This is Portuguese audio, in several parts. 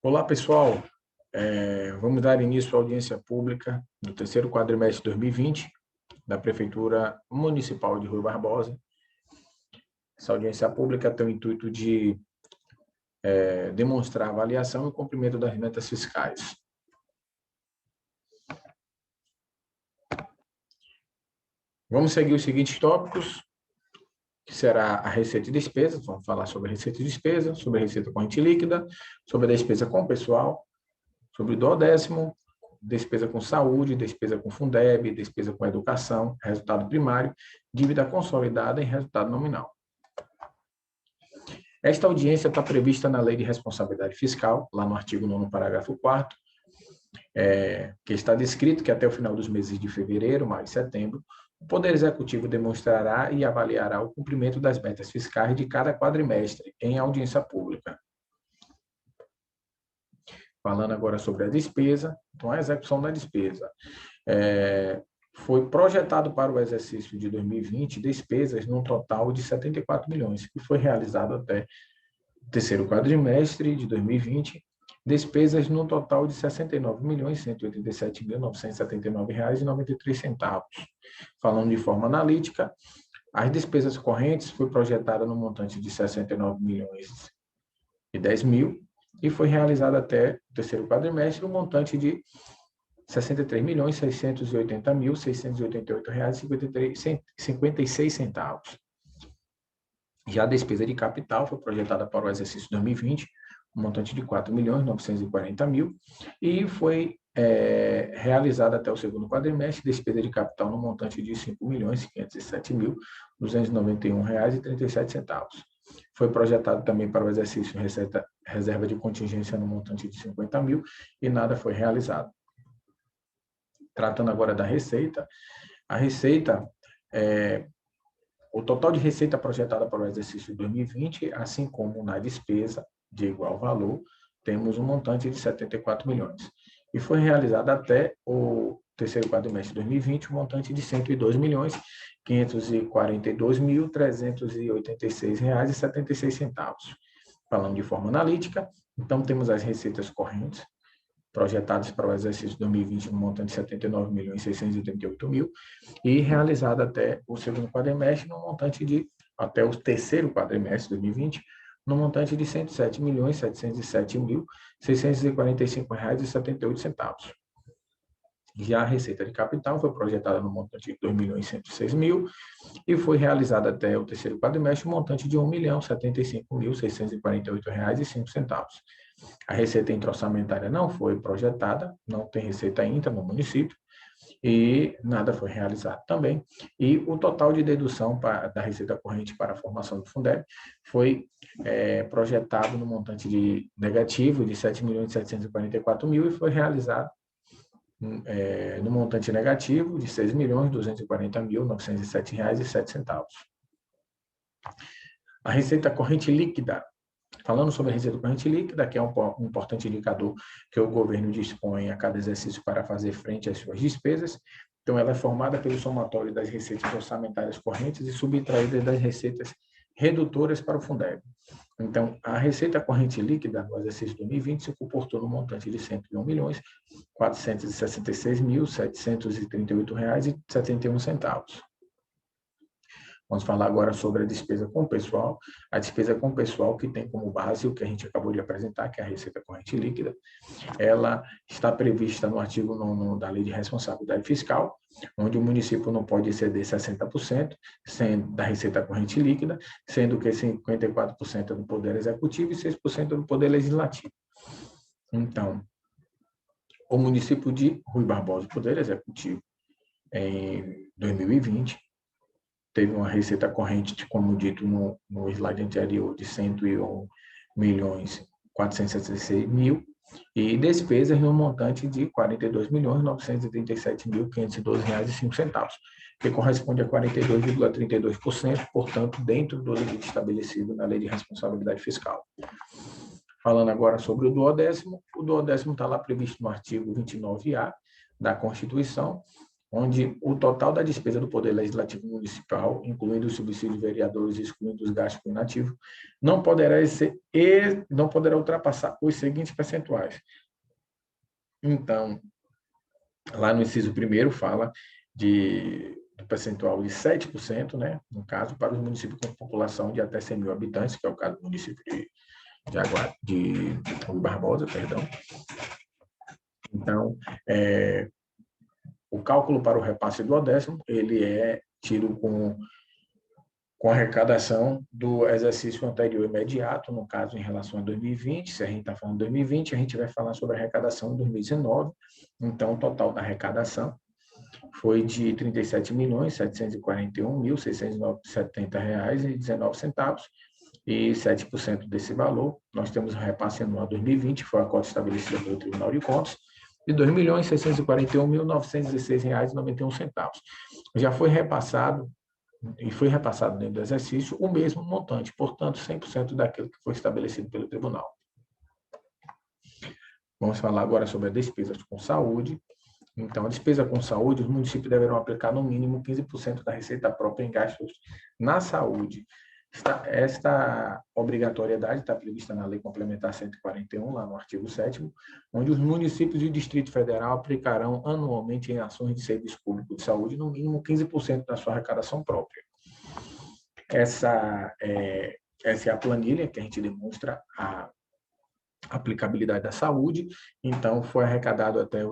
Olá, pessoal. Vamos dar início à audiência pública do terceiro quadrimestre de 2020 da Prefeitura Municipal de Rui Barbosa. Essa audiência pública tem o intuito de demonstrar a avaliação e o cumprimento das metas fiscais. Vamos seguir os seguintes tópicos, que será a receita e despesa. Vamos falar sobre a receita e despesa, sobre a receita corrente líquida, sobre a despesa com pessoal, sobre o duodécimo, despesa com saúde, despesa com Fundeb, despesa com educação, resultado primário, dívida consolidada e resultado nominal. Esta audiência está prevista na Lei de Responsabilidade Fiscal, lá no artigo 9º, parágrafo 4º, que está descrito que até o final dos meses de fevereiro, maio e setembro, o Poder Executivo demonstrará e avaliará o cumprimento das metas fiscais de cada quadrimestre em audiência pública. Falando agora sobre a despesa, então a execução da despesa. Foi projetado para o exercício de 2020 despesas num total de 74 milhões, que foi realizado até o terceiro quadrimestre de 2020, despesas no total de R$ 69.187.979,93. Falando de forma analítica, as despesas correntes foi projetada no montante de R$ 69.010.000 e foi realizada até o terceiro quadrimestre um montante de R$ 63.680.688,56. Já a despesa de capital foi projetada para o exercício 2020, um montante de R$ 4.940.000 e foi realizada até o segundo quadrimestre despesa de capital no montante de R$ 5.507.291,37. Foi projetado também para o exercício reserva de contingência no montante de 50.000 e nada foi realizado. Tratando agora da receita, a receita, o total de receita projetada para o exercício 2020, assim como na despesa de igual valor, temos um montante de 74 milhões. E foi realizado até o terceiro quadrimestre de 2020 um montante de R$ 102.542.386,76. Falando de forma analítica, então temos as receitas correntes projetadas para o exercício 2020 no montante de R$ 79.638.000 e realizada até o segundo quadrimestre no montante de, até o terceiro quadrimestre de 2020, no montante de R$ 107.707.645,78. Já a receita de capital foi projetada no montante de R$ 2.106.000 e foi realizada até o terceiro quadrimestre um montante de R$ 1.075.648,05. A receita intra-orçamentária não foi projetada, não tem receita intra no município e nada foi realizado também. E o total de dedução da receita corrente para a formação do Fundeb foi projetado no montante de negativo de R$ 7.744.000 e foi realizado no montante negativo de R$ 6.240.907,07. A receita corrente líquida. Falando sobre a receita corrente líquida, que é um importante indicador que o governo dispõe a cada exercício para fazer frente às suas despesas. Então, ela é formada pelo somatório das receitas orçamentárias correntes e subtraídas das receitas redutoras para o Fundeb. Então, a receita corrente líquida no exercício 2020 se comportou no montante de R$ 101.466.738,71. Vamos falar agora sobre a despesa com pessoal. A despesa com pessoal, que tem como base o que a gente acabou de apresentar, que é a receita corrente líquida, ela está prevista no artigo 9º da Lei de Responsabilidade Fiscal, onde o município não pode exceder 60% da receita corrente líquida, sendo que 54% é do Poder Executivo e 6% é do Poder Legislativo. Então, o município de Rui Barbosa, o Poder Executivo, em 2020, teve uma receita corrente, como dito no slide anterior, de R$ 101.466.000 e despesas no montante de R$ 42.937.512,05, que corresponde a 42,32%, portanto, dentro do limite estabelecido na Lei de Responsabilidade Fiscal. Falando agora sobre o duodécimo está lá previsto no artigo 29A da Constituição, onde o total da despesa do Poder Legislativo Municipal, incluindo os subsídios de vereadores e excluindo os gastos com inativo, não poderá ultrapassar os seguintes percentuais. Então, lá no inciso 1º fala do percentual de 7%, né, no caso, para os municípios com população de até 100 mil habitantes, que é o caso do município de Rui Barbosa, perdão. Então, o cálculo para o repasse do 10º, ele é tido com a arrecadação do exercício anterior imediato, no caso, em relação a 2020. Se a gente está falando de 2020, a gente vai falar sobre a arrecadação de 2019. Então, o total da arrecadação foi de R$ 37.741.670,19, e 7% desse valor, nós temos o repasse anual 2020, foi a cota estabelecida pelo Tribunal de Contas, de R$ 2.641.916,91. Já foi repassado, e foi repassado dentro do exercício, o mesmo montante, portanto, 100% daquilo que foi estabelecido pelo Tribunal. Vamos falar agora sobre as despesas com saúde. Então, a despesa com saúde, os municípios deverão aplicar no mínimo 15% da receita própria em gastos na saúde. Esta obrigatoriedade está prevista na Lei Complementar 141, lá no artigo 7º, onde os municípios e o Distrito Federal aplicarão anualmente em ações de serviço público de saúde no mínimo 15% da sua arrecadação própria. Essa é a planilha que a gente demonstra a aplicabilidade da saúde. Então, foi arrecadado até o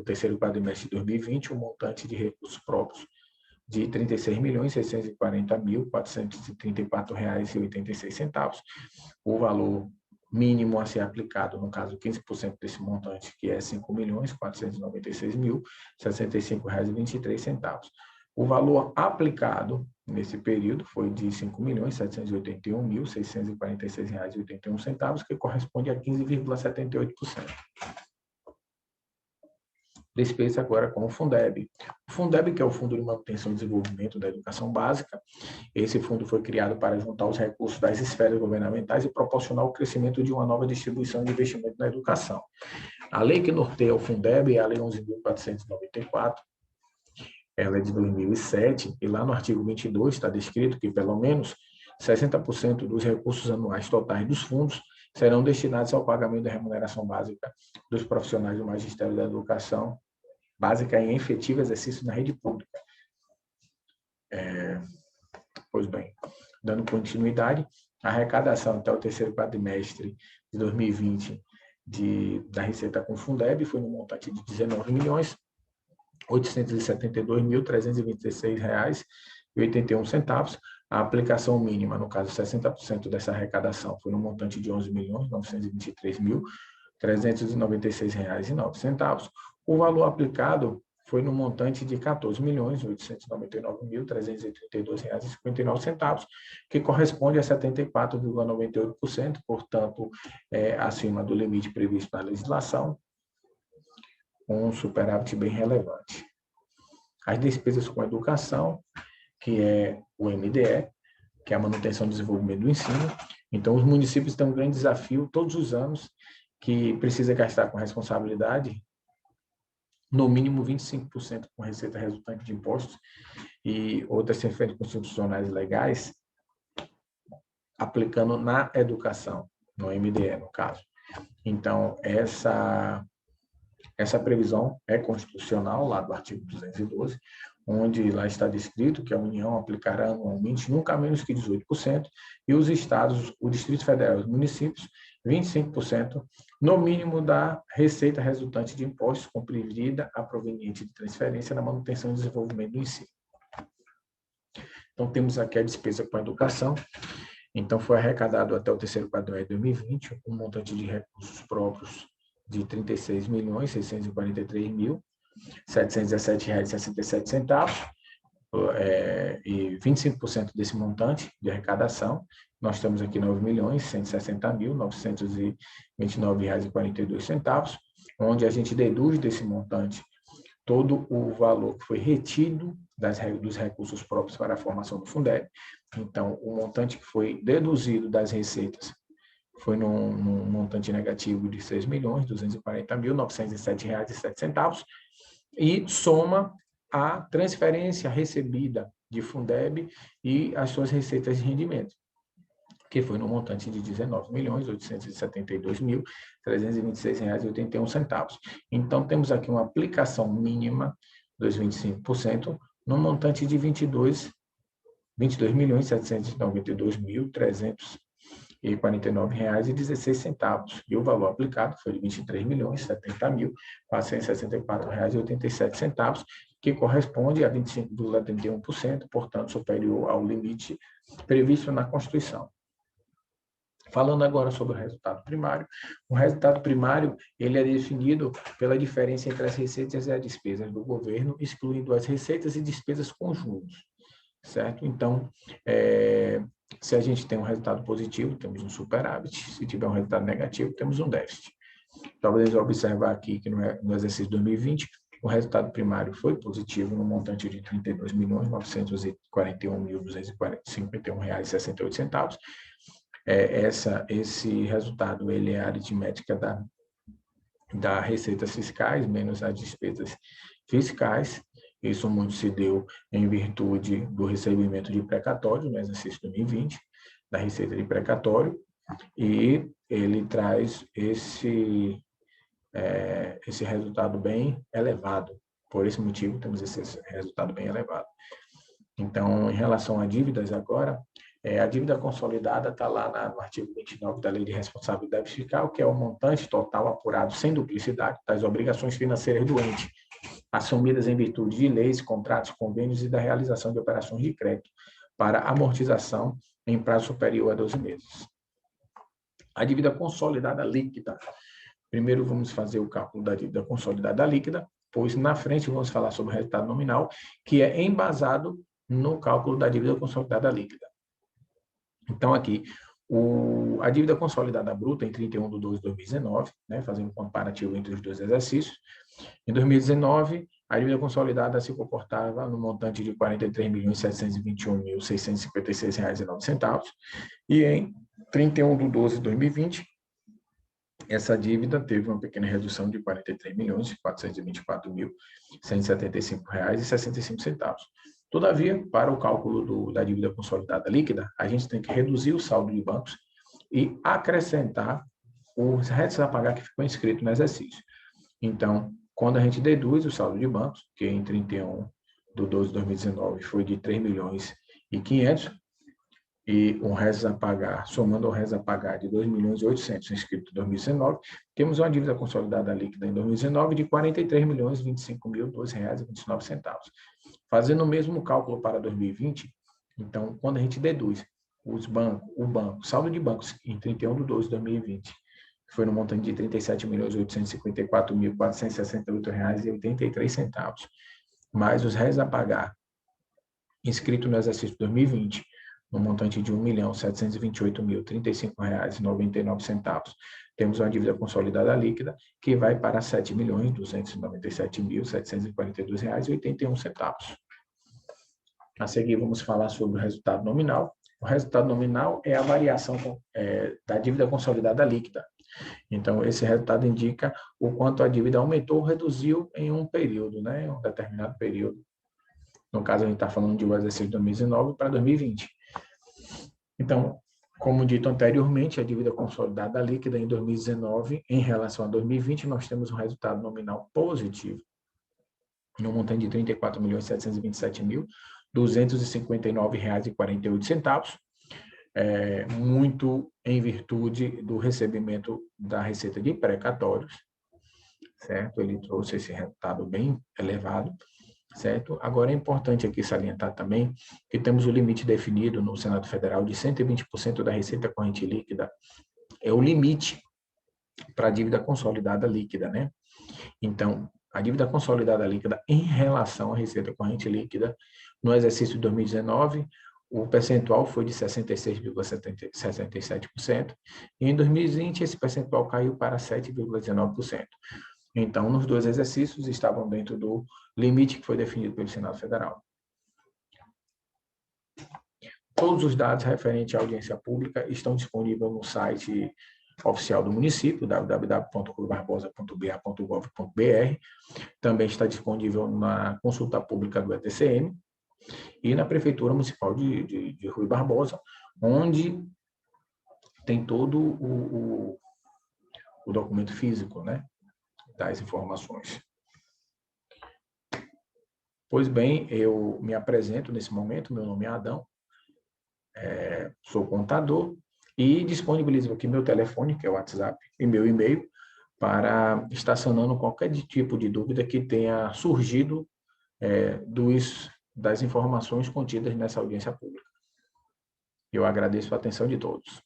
terceiro quadrimestre de 2020 um montante de recursos próprios de R$ 36.640.434,86. O valor mínimo a ser aplicado, no caso, 15% desse montante, que é R$ 5.496.065,23. O valor aplicado nesse período foi de R$ 5.781.646,81, que corresponde a 15,78%. Despesa agora com o Fundeb. O Fundeb, que é o Fundo de Manutenção e Desenvolvimento da Educação Básica, esse fundo foi criado para juntar os recursos das esferas governamentais e proporcionar o crescimento de uma nova distribuição de investimento na educação. A lei que norteia o Fundeb é a Lei 11.494, ela é de 2007, e lá no artigo 22 está descrito que pelo menos 60% dos recursos anuais totais dos fundos serão destinados ao pagamento da remuneração básica dos profissionais do Magistério da Educação Básica em efetivo exercício na rede pública. Pois bem, dando continuidade, a arrecadação até o terceiro quadrimestre de 2020 da Receita com Fundeb foi no montante de R$ 19.872.326,81. A aplicação mínima, no caso 60% dessa arrecadação, foi no montante de R$ 11.923.396,09. O valor aplicado foi no montante de R$ 14.899.332,59, que corresponde a 74,98%, portanto, acima do limite previsto na legislação, um superávit bem relevante. As despesas com educação, que é o MDE, que é a manutenção e desenvolvimento do ensino. Então, os municípios têm um grande desafio todos os anos, que precisa gastar com responsabilidade no mínimo 25% com receita resultante de impostos e outras transferências constitucionais legais, aplicando na educação, no MDE, no caso. Então, essa previsão é constitucional, lá do artigo 212, onde lá está descrito que a União aplicará anualmente nunca menos que 18%, e os estados, o Distrito Federal e os municípios, 25%, no mínimo da receita resultante de impostos comprimida a proveniente de transferência na manutenção e desenvolvimento do ensino. Então, temos aqui a despesa com a educação. Então, foi arrecadado até o terceiro quadrimestre de 2020 um montante de recursos próprios de R$ 36.643.717,67, e 25% desse montante de arrecadação, nós temos aqui R$ 9.160.929,42, onde a gente deduz desse montante todo o valor que foi retido dos recursos próprios para a formação do Fundeb. Então, o montante que foi deduzido das receitas foi num montante negativo de R$ 6.240.907,07, e soma a transferência recebida de Fundeb e as suas receitas de rendimento, que foi no montante de R$ 19.872.326,81. Então, temos aqui uma aplicação mínima dos 25%, no montante de R$ 22.792.349,16. E o valor aplicado foi de R$ 23.070.464,87, que corresponde a 25,31%, portanto, superior ao limite previsto na Constituição. Falando agora sobre o resultado primário ele é definido pela diferença entre as receitas e as despesas do governo, excluindo as receitas e despesas conjuntos, certo? Então, se a gente tem um resultado positivo, temos um superávit; se tiver um resultado negativo, temos um déficit. Então, podemos observar aqui que no exercício 2020, o resultado primário foi positivo no montante de R$ 32.941.251,68. Esse resultado ele é a aritmética da receitas fiscais menos as despesas fiscais. Isso muito se deu em virtude do recebimento de precatório no exercício 2020, da receita de precatório, e ele traz esse resultado bem elevado. Por esse motivo, temos esse resultado bem elevado. Então, em relação a dívidas agora, a dívida consolidada está lá no artigo 29 da Lei de Responsabilidade Fiscal, que é o montante total apurado sem duplicidade das obrigações financeiras do ente, assumidas em virtude de leis, contratos, convênios e da realização de operações de crédito para amortização em prazo superior a 12 meses. A dívida consolidada líquida. Primeiro vamos fazer o cálculo da dívida consolidada líquida, pois na frente vamos falar sobre o resultado nominal, que é embasado no cálculo da dívida consolidada líquida. Então, aqui, a dívida consolidada bruta em 31/12/2019, fazendo um comparativo entre os dois exercícios. Em 2019, a dívida consolidada se comportava no montante de R$ 43.721.656,09. E em 31/12/2020, essa dívida teve uma pequena redução de R$ 43.424.175,65. Todavia, para o cálculo da dívida consolidada líquida, a gente tem que reduzir o saldo de bancos e acrescentar os restos a pagar que ficou inscrito no exercício. Então, quando a gente deduz o saldo de bancos, que em 31/12/2019 foi de R$ 3.500.000, e um restos a pagar, somando o restos a pagar de R$ 2.800.000 inscrito em 2019, temos uma dívida consolidada líquida em 2019 de R$ 43.025.012,29. Fazendo o mesmo cálculo para 2020, então, quando a gente deduz o saldo de bancos em 31/12/2020, que foi no montante de R$ 37.854.468,83, mais os restos a pagar inscrito no exercício 2020, no montante de R$ 1.728.035,99, temos uma dívida consolidada líquida que vai para R$ 7.297.742,81. A seguir, vamos falar sobre o resultado nominal. O resultado nominal é a variação da dívida consolidada líquida. Então, esse resultado indica o quanto a dívida aumentou ou reduziu em um período, em um determinado período. No caso, a gente está falando de um exercício de 2019 para 2020. Então, como dito anteriormente, a dívida consolidada líquida em 2019, em relação a 2020, nós temos um resultado nominal positivo, no montante de R$ 34.727.259,48, muito em virtude do recebimento da receita de precatórios, certo? Ele trouxe esse resultado bem elevado, certo? Agora, é importante aqui salientar também que temos o limite definido no Senado Federal de 120% da receita corrente líquida, é o limite para a dívida consolidada líquida, Então, a dívida consolidada líquida em relação à receita corrente líquida, no exercício de 2019, o percentual foi de 66,67%, e em 2020 esse percentual caiu para 7,19%. Então, nos dois exercícios estavam dentro do limite que foi definido pelo Senado Federal. Todos os dados referentes à audiência pública estão disponíveis no site oficial do município, www.ruibarbosa.ba.gov.br. Também está disponível na consulta pública do ETCM e na Prefeitura Municipal de Rui Barbosa, onde tem todo o documento físico, né, das informações. Pois bem, eu me apresento nesse momento, meu nome é Adão, sou contador e disponibilizo aqui meu telefone, que é o WhatsApp, e meu e-mail, para estar sanando qualquer tipo de dúvida que tenha surgido das informações contidas nessa audiência pública. Eu agradeço a atenção de todos.